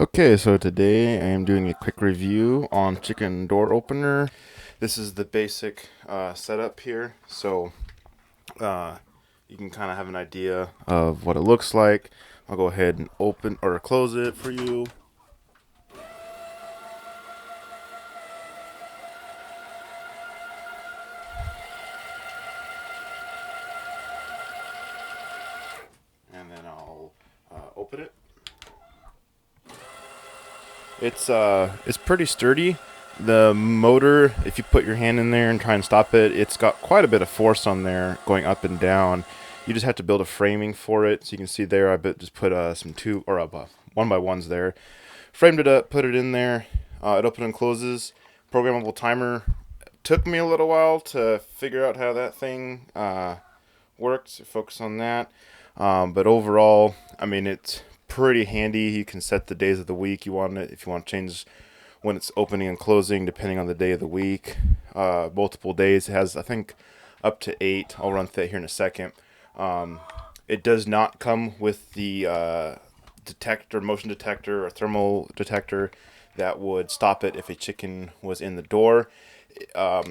Okay, so today I am doing a quick review on chicken door opener. This is the basic setup here, so you can kind of have an idea of what it looks like. I'll go ahead and open or close it for you. And then I'll open it. It's pretty sturdy. The motor, if you put your hand in there and try and stop it, it's got quite a bit of force on there going up and down. You just have to build a framing for it. So you can see there, just put some two or one by ones there. Framed it up, put it in there. It open and closes. Programmable timer. Took me a little while to figure out how that thing works. Focus on that. But overall, I mean, it's pretty handy. You can set the days of the week you want it. If you want to change when it's opening and closing, depending on the day of the week. Multiple days. It has, I think, up to 8. I'll run through that here in a second. It does not come with the motion detector or thermal detector that would stop it if a chicken was in the door. I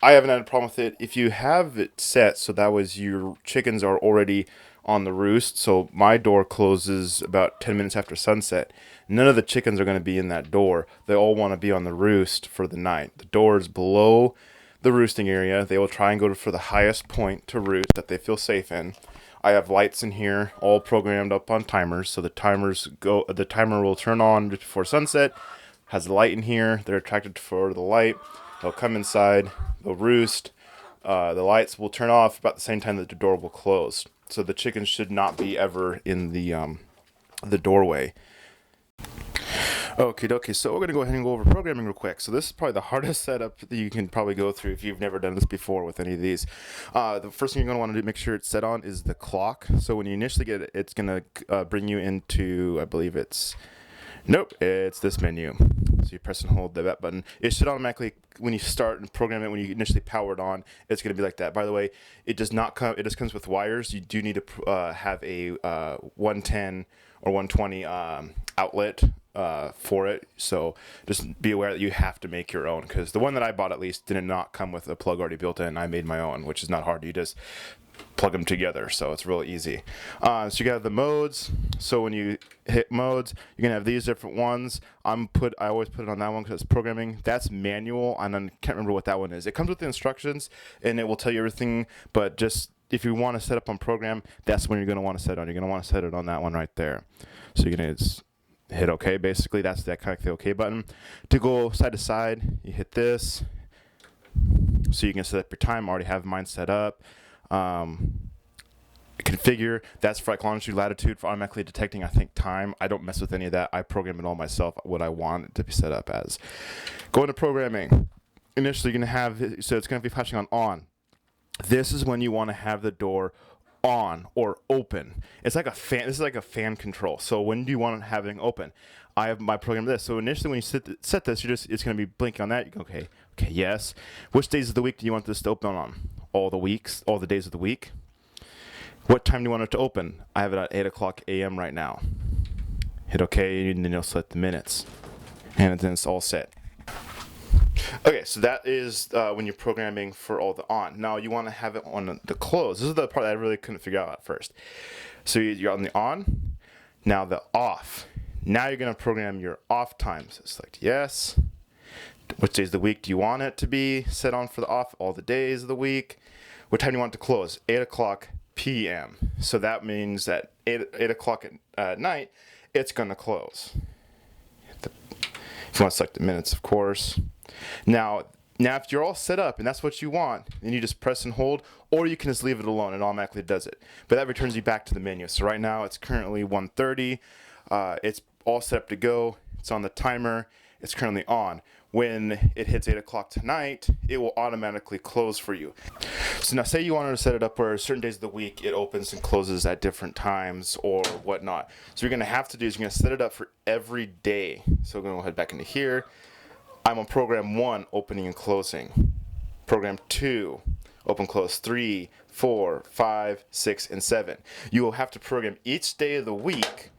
haven't had a problem with it. If you have it set so that was your chickens are already on the roost, so my door closes about 10 minutes after sunset. None of the chickens are going to be in that door. They all want to be on the roost for the night. The door is below the roosting area. They will try and go for the highest point to roost that they feel safe in. I have lights in here, all programmed up on timers, so the timer will turn on just before sunset. Has a light in here. They're attracted for the light. They'll come inside. They'll roost. The lights will turn off about the same time that the door will close. So the chickens should not be ever in the doorway. Okay, so we're gonna go ahead and go over programming real quick. So this is probably the hardest setup that you can probably go through if you've never done this before with any of these. The first thing you're gonna want to do, make sure it's set on, is the clock. So when you initially get it, it's gonna bring you into, I believe it's this menu. So you press and hold that button. It should automatically, when you start and program it, when you initially power it on, it's going to be like that. By the way, it does not come. It just comes with wires. You do need to have a 110 or 120 outlet for it. So just be aware that you have to make your own, because the one that I bought at least did not come with a plug already built in. I made my own, which is not hard. You just plug them together, so it's really easy. So you got the modes. So when you hit modes, you're gonna have these different ones. I always put it on that one because it's programming. That's manual, and I can't remember what that one is. It comes with the instructions, and it will tell you everything. But just if you want to set up on program, that's when you're gonna want to set it on. You're gonna want to set it on that one right there. So you're gonna hit OK. Basically, that's that kind of the OK button. To go side to side, you hit this. So you can set up your time. I already have mine set up. Configure, that's for like longitude, latitude, for automatically detecting, I think, time. I don't mess with any of that. I program it all myself, what I want it to be set up as. Go into programming. Initially, you're going to have, so it's going to be flashing on. This is when you want to have the door on or open. It's like a fan. This is like a fan control. So when do you want to have it open? I have my program this. So initially, when you set this, it's going to be blinking on that. You go, okay, yes. Which days of the week do you want this to open on? All the days of the week. What time do you want it to open? I have it at 8 o'clock a.m. right now. Hit OK, and then you'll set the minutes. And then it's all set. Okay, so that is when you're programming for all the on. Now you want to have it on the close. This is the part that I really couldn't figure out at first. So you're on the on, now the off. Now you're going to program your off times. Select yes. Which days of the week do you want it to be set on for the off? All the days of the week. What time do you want it to close? 8 o'clock p.m. So that means that 8 o'clock at night, it's going to close. If you want to select the minutes, of course. Now, if you're all set up and that's what you want, then you just press and hold, or you can just leave it alone. It automatically does it. But that returns you back to the menu. So right now, it's currently 1:30. It's all set up to go. It's on the timer. It's currently on. When it hits 8 o'clock tonight, it will automatically close for you. So now say you wanted to set it up where certain days of the week it opens and closes at different times or whatnot. So you're going to have to do is you're going to set it up for every day. So we're going to head back into here. I'm on program 1, opening and closing. Program 2, open, close, 3, 4, 5, 6, and 7. You will have to program each day of the week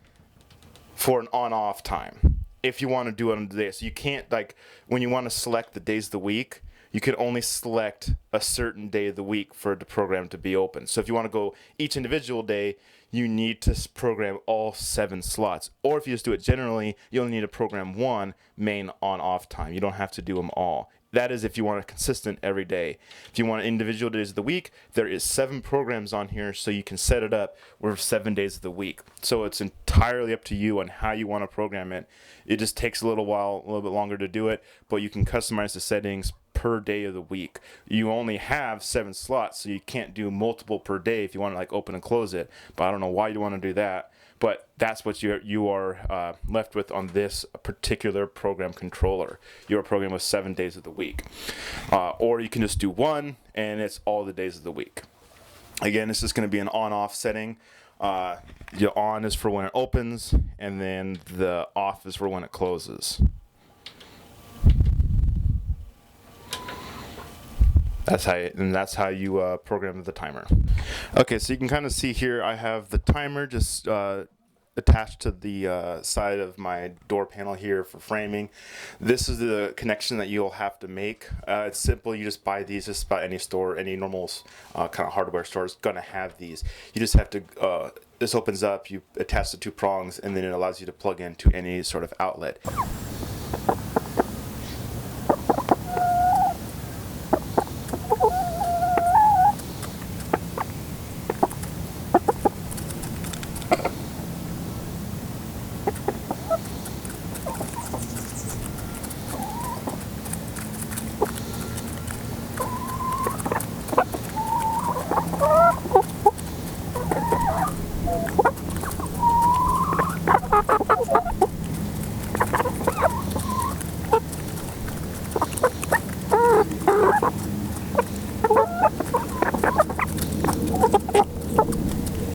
for an on-off time if you want to do it on the day. So you can't, like, when you want to select the days of the week, you can only select a certain day of the week for the program to be open. So if you want to go each individual day, you need to program all 7 slots. Or if you just do it generally, you only need to program one main on-off time. You don't have to do them all. That is if you want a consistent every day. If you want individual days of the week, there is 7 programs on here, so you can set it up with 7 days of the week. So it's entirely up to you on how you want to program it. It just takes a little bit longer to do it, but you can customize the settings per day of the week. You only have 7 slots, so you can't do multiple per day if you want to like open and close it. But I don't know why you want to do that. But that's what you are left with on this particular program controller. You're programmed with 7 days of the week. Or you can just do one, and it's all the days of the week. Again, this is going to be an on-off setting. The on is for when it opens, and then the off is for when it closes. That's how you program the timer. Okay, so you can kind of see here I have the timer just attached to the side of my door panel here for framing. This is the connection that you'll have to make. It's simple. You just buy these just about any store, any normal kind of hardware store is going to have these. You just have to, this opens up, you attach the 2 prongs, and then it allows you to plug into any sort of outlet.